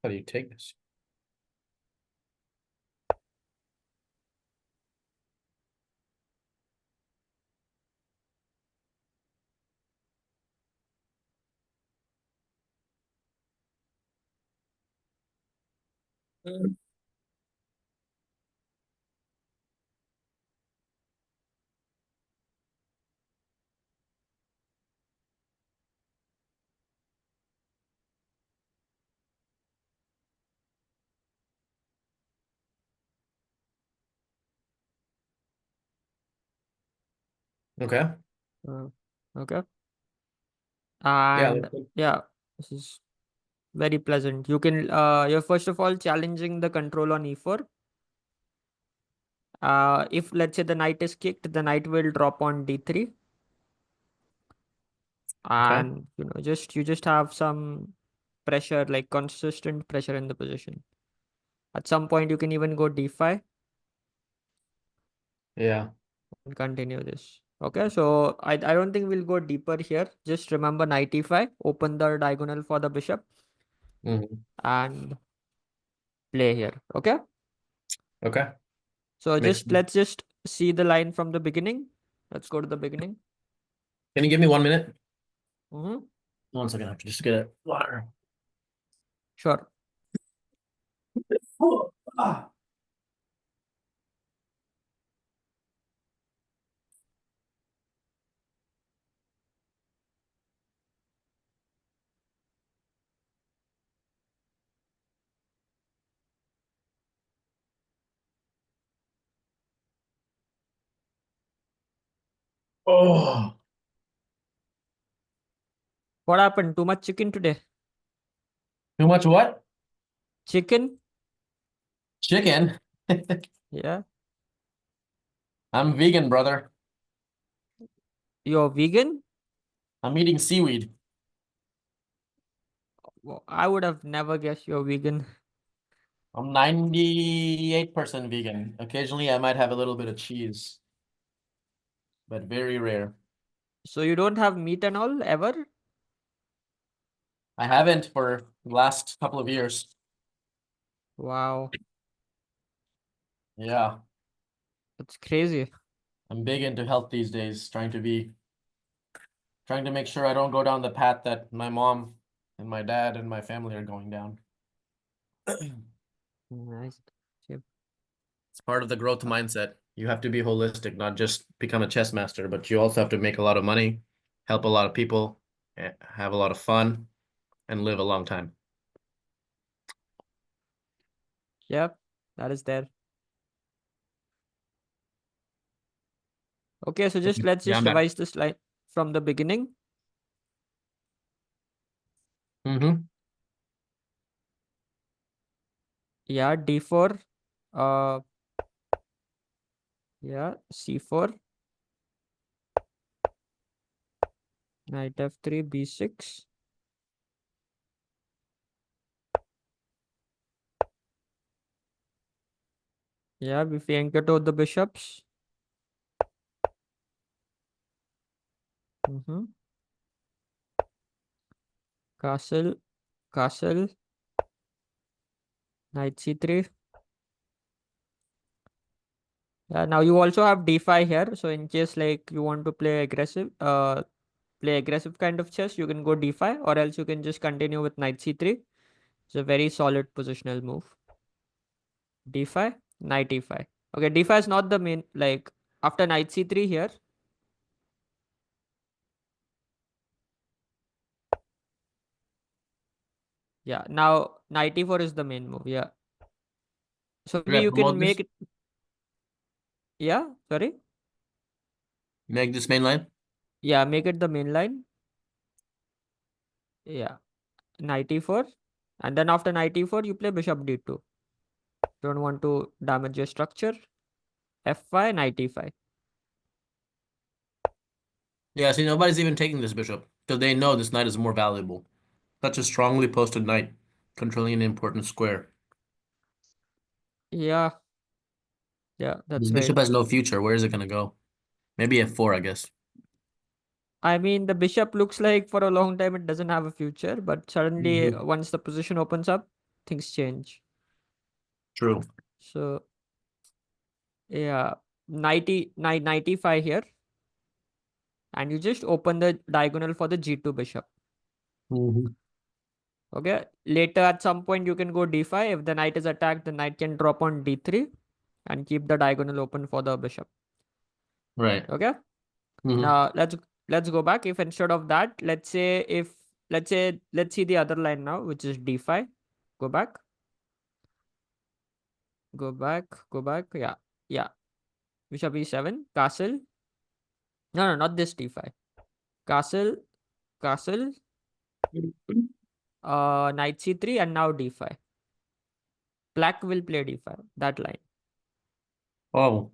How do you take this? Okay. Uh, okay. Yeah. And yeah, this is very pleasant. You can you're first of all challenging the control on e4. If let's say the knight is kicked, the knight will drop on d3. Okay. And you just have some pressure, like consistent pressure in the position. At some point you can even go d5 Yeah. and continue this. Okay, so I don't think we'll go deeper here. Just remember knight e5, open the diagonal for the bishop Hmm. and play here. Okay, Okay. so Makes just sense. let's just see the line from the beginning. Let's go to the beginning. Can you give me 1 minute? Mm-hmm. 1 second. I have to just get a water. Sure. Oh, ah. Oh, What happened? Too much chicken today? too much what? Chicken? Chicken. Yeah. I'm vegan, brother. You're vegan? I'm eating seaweed. Well, I would have never guessed you're vegan. I'm 98% vegan. Occasionally, I might have a little bit of cheese, but very rare. So you don't have meat and all ever? I haven't for the last couple of years. Wow, Yeah, that's crazy. I'm big into health these days, trying to make sure I don't go down the path that my mom and my dad and my family are going down. Nice. Yep. It's part of the growth mindset. You have to be holistic, not just become a chess master, but you also have to make a lot of money, help a lot of people, have a lot of fun, and live a long time. Yep, that is there. Okay, so let's Yeah, just I'm back. revise this line from the beginning. Mm-hmm. Yeah, D4. Uh yeah, C4. Knight F3, B6. Yeah, we flank out the bishops. Mm-hmm. Castle, castle, Knight C3. Yeah, now you also have D5 here. So in case like you want to play aggressive kind of chess, you can go D5, or else you can just continue with Knight C3. It's a very solid positional move. D5, Knight E5. Okay, D5 is not the main, like after Knight C3 here. Yeah, now Knight E4 is the main move. Yeah. So Should maybe I you can promote make this? it. Yeah, sorry. Make this main line? Yeah, make it the main line. Yeah, Knight E4. And then after Knight E4, you play Bishop D2. Don't want to damage your structure. F5, Knight E5. Yeah, see, nobody's even taking this bishop because they know this knight is more valuable. Such a strongly posted knight, controlling an important square. Yeah, yeah, This that's bishop right. has no future. Where is it gonna go? Maybe F4, I guess. I mean, the bishop looks like for a long time it doesn't have a future, but suddenly Mm-hmm. once the position opens up, things change. True. So yeah, 95 here, and you just open the diagonal for the G2 bishop. Mm-hmm. Okay. Later at some point you can go D5. If the knight is attacked, the knight can drop on D3 and keep the diagonal open for the bishop. Right. Okay. Mm-hmm. Now let's go back. If instead of that, let's see the other line now, which is D5. Go back. Go back. Go back. Yeah. Yeah. Bishop E7. Castle. No, no, not this D5. Castle. Castle. Knight C3 and now D5. Black will play D5. That line. Oh.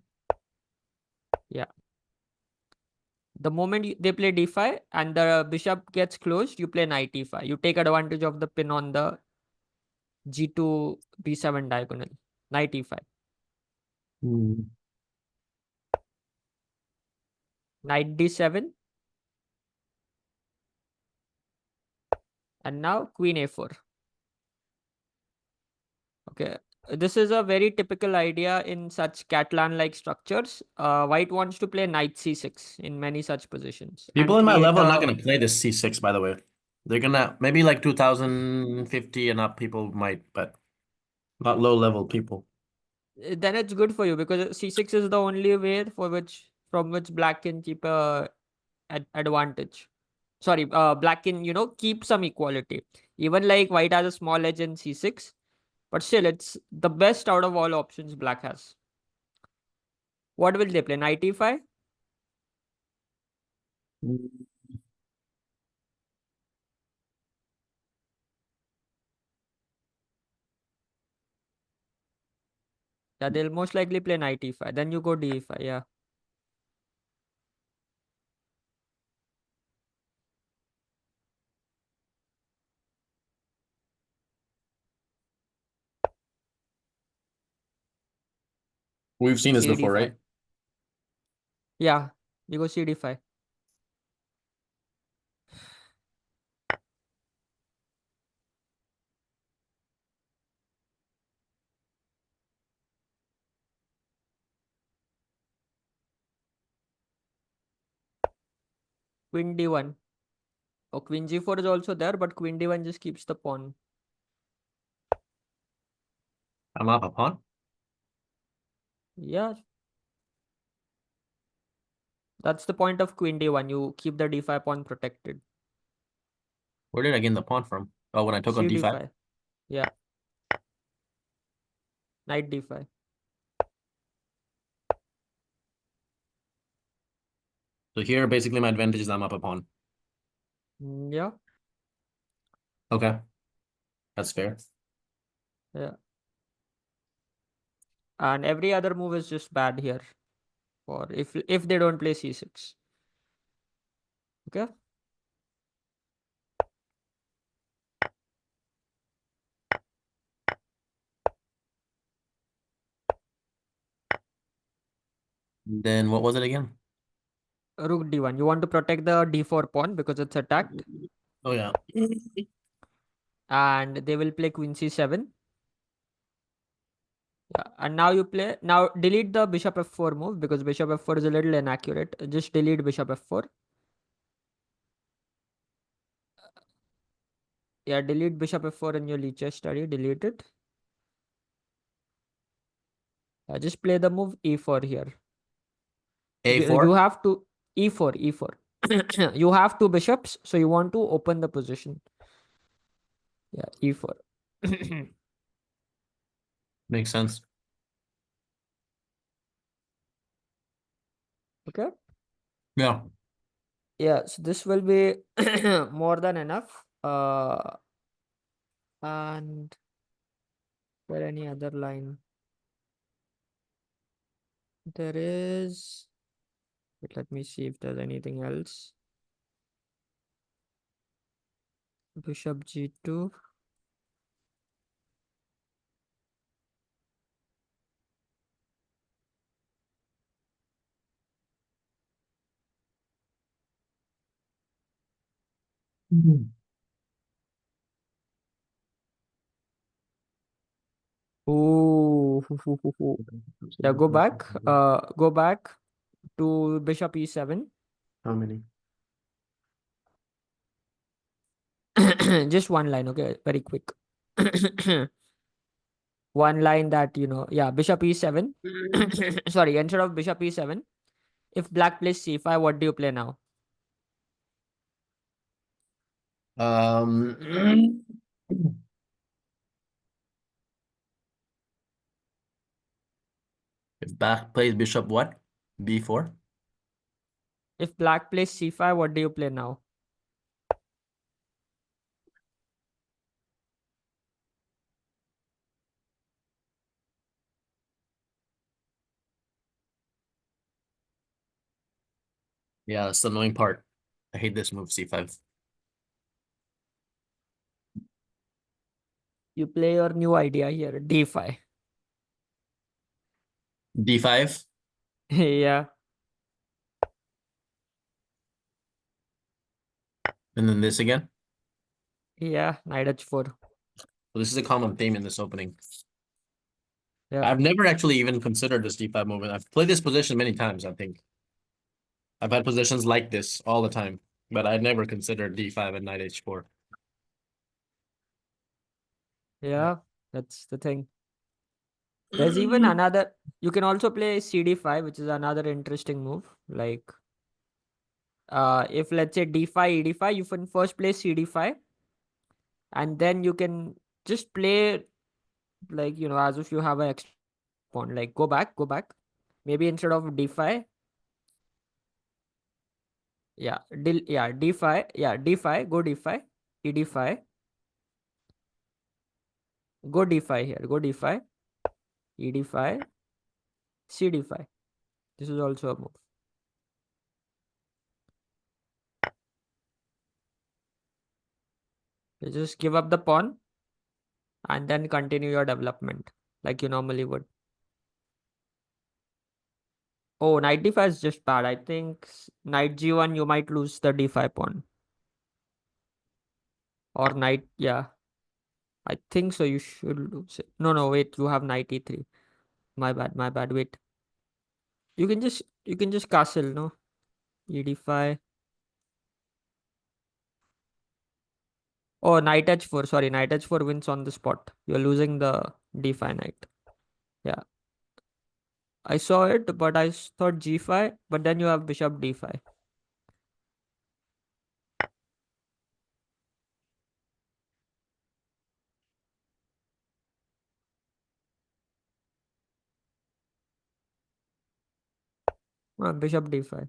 Yeah. The moment they play d5 and the bishop gets closed, you play knight e5. You take advantage of the pin on the g2 b7 diagonal. Knight e5. Mm. Knight d7. And now queen a4. Okay. This is a very typical idea in such Catalan like structures. White wants to play knight c6 in many such positions People and in my create level are not a. gonna play this C6, by the way. They're gonna maybe like 2050 and up people might, but not low level people. Then it's good for you because c6 is the only way from which black can keep a advantage. Sorry, black can keep some equality. Even like white has a small edge in c6, but still it's the best out of all options black has. What will they play? Knight e5. Yeah, they'll most likely play knight e5. Then you go d5. Yeah. We've seen this before, right? cd5. Yeah. You go cd5. Queen d1. Oh, queen g4 is also there, but queen d1 just keeps the pawn. I'm up a pawn. Yeah. That's the point of queen d1. You keep the d5 pawn protected. Where did I gain the pawn from? Oh, when I took on d5. cd5. Yeah. Knight d5. So here, basically, my advantage is I'm up a pawn. Yeah. Okay, that's fair. Yeah. And every other move is just bad here. For if they don't play c6. Okay. Then what was it again? Rook d1. You want to protect the d4 pawn because it's attacked. Oh yeah. And they will play queen c7. Yeah. And now you play. Now delete the bishop f4 move because bishop f4 is a little inaccurate. Just delete bishop f4. Yeah, delete bishop f4 in your Lichess study. Delete it. Just play the move e4 here. You A4. have to e4 e4. You have two bishops, so you want to open the position. Yeah, e4. Makes sense. Okay. Yeah. Yeah, so this will be more than enough. And there any other line? There is. Wait, let me see if there's anything else. Bishop g2. Ooh. Yeah, go back. Go back to bishop e7. How many? Just one line, okay? Very quick. One line that, yeah, bishop e7. Sorry, instead of bishop e7, if black plays c5, what do you play now? Um, if black plays bishop, what? B4. If black plays c5, what do you play now? Yeah, that's the annoying part. I hate this move, C5. You play your new idea here, d5. D5, Yeah, and then this again. yeah, knight h4. So this is a common theme in this opening. Yeah, I've never actually even considered this D5 movement. I've played this position many times, I think. I've had positions like this all the time, but I never considered D5 and knight H4. yeah, that's the thing. There's even another, you can also play cd5, which is another interesting move. Like, if let's say d5, ed5, you can first play cd5, and then you can just play like, as if you have an extra pawn. Like, go back. Maybe instead of d5, d5, d5, go d5, e d5, go d5 here, go d5, e d5, c d5. This is also a move. You just give up the pawn and then continue your development like you normally would. Oh, knight d5 is just bad. I think knight g1 you might lose the d5 pawn. Or knight, yeah. I think so. You should lose it. No, wait. You have knight e3. My bad. My bad. Wait. You can just castle. No, e d5. Oh, knight h4. Sorry, knight h4 wins on the spot. You're losing the d5 knight. Yeah, I saw it, but I thought g5. But then you have bishop d5. Bishop d5.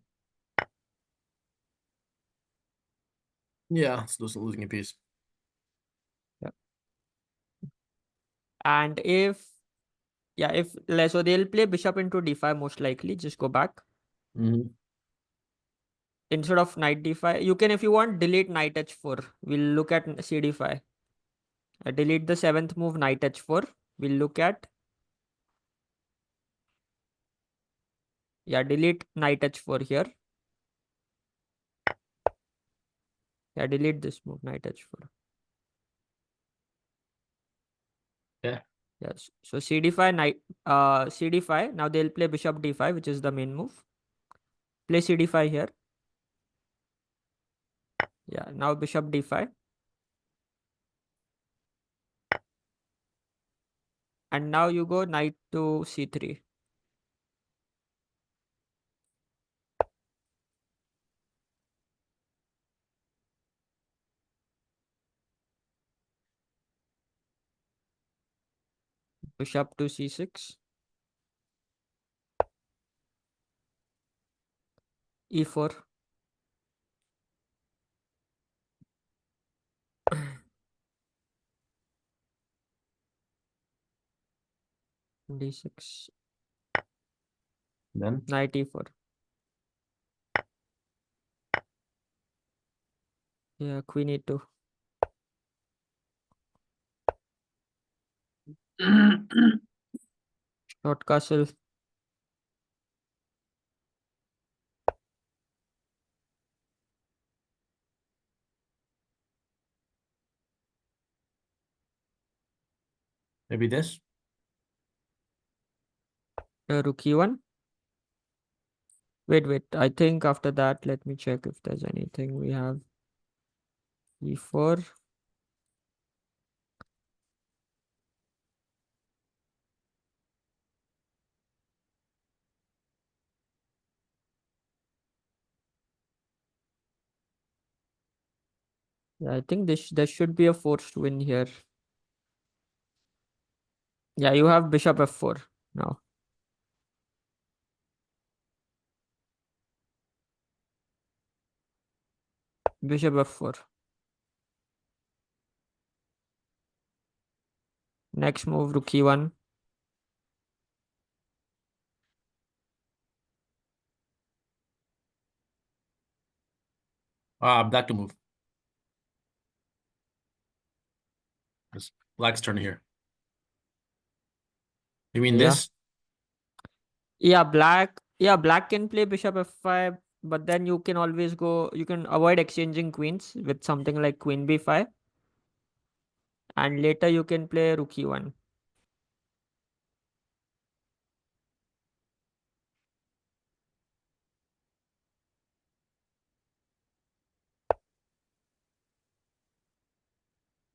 Yeah, it's losing a piece. Yeah. And so they'll play bishop into d5 most likely. Just go back. Mm-hmm. Instead of knight d5, you can, if you want, delete knight h4. We'll look at c d5. Delete the seventh move, knight h4. We'll look at, delete knight h4 here. Yeah, delete this move, knight h4. Yeah. Yes. So c d5, c d5. Now they'll play bishop d5, which is the main move. Play c d5 here. Yeah. Now bishop d5. And now you go knight to c3. Bishop to c6. e4. d6. Then Knight e4. Yeah, queen e2. Short castle. maybe this. Rook e1. Wait. I think after that, let me check if there's anything we have. e4. Yeah, I think there should be a forced win here. Yeah, you have bishop f4 now. Bishop f4. Next move, rook e1. Black to move. It's black's turn here. You mean Yeah. this? Black can play bishop f5, but then you can always you can avoid exchanging queens with something like queen b5. And later you can play rook e1.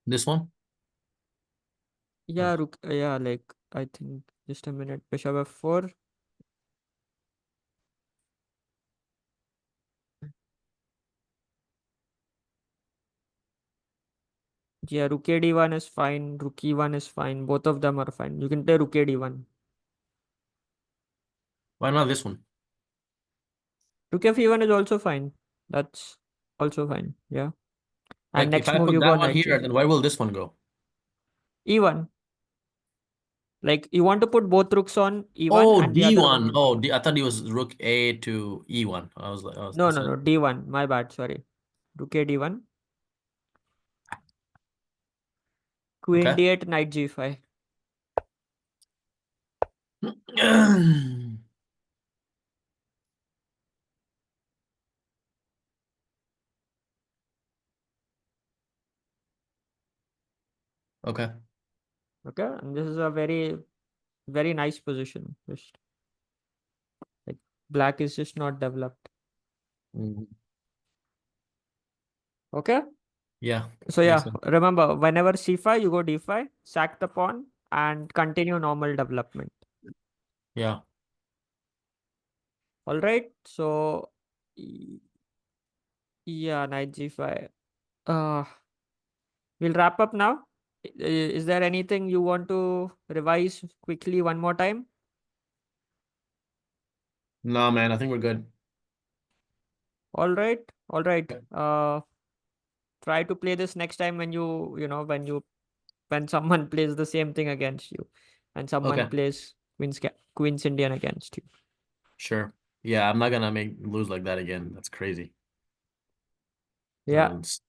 This one? Yeah, like, I think, just a minute. Bishop f4. Yeah, rook a d1 is fine. Rook e1 is fine. Both of them are fine. You can play rook a d1. Why not this one? Rook f e1 is also fine. That's also fine. Yeah. And Like if next I move put you that go one knight here, g5. then where will this one go? E1. Like you want to put both rooks on E1 Oh, and the other D1. one. Oh, I thought it was rook A to E1. I was like, I No, no, said, no. D1. My bad. Sorry. Rook a D1. Queen okay. D8, knight G5. Okay. Okay. And this is a very, very nice position. Just like black is just not developed. Mhm. Okay. Yeah, So makes yeah, sense. remember whenever C5, you go D5, sack the pawn and continue normal development. Yeah. All right. So yeah, knight G5. Uh, we'll wrap up now. Is there anything you want to revise quickly one more time? No, man, I think we're good. All right. All right. Okay. Try to play this next time when when someone plays the same thing against you and someone Okay. plays Queen's Indian against you. Sure. Yeah, I'm not gonna make lose like that again. That's crazy. That Yeah, was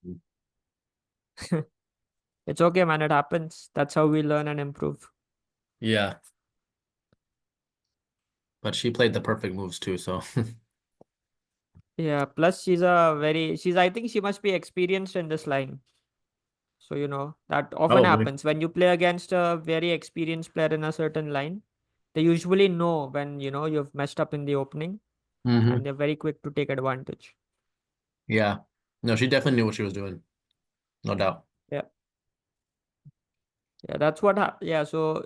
it's okay, man. It happens. That's how we learn and improve. yeah. But she played the perfect moves too, so Yeah, plus I think she must be experienced in this line. So, that often probably. happens when you play against a very experienced player in a certain line. They usually know when, you've messed up in the opening and Hmm. they're very quick to take advantage. Yeah. No, she definitely knew what she was doing. No doubt. Yeah. Yeah, that's yeah. So,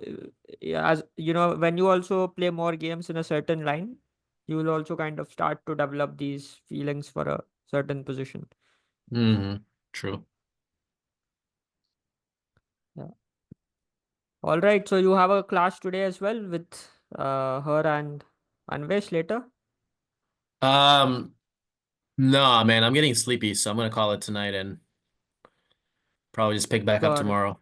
yeah, as when you also play more games in a certain line, you will also kind of start to develop these feelings for a certain position. Hmm. True. Yeah. All right. So you have a class today as well with her and Anvesh later. Um, no, man, I'm getting sleepy, so I'm gonna call it tonight and probably just pick back up Sure. tomorrow.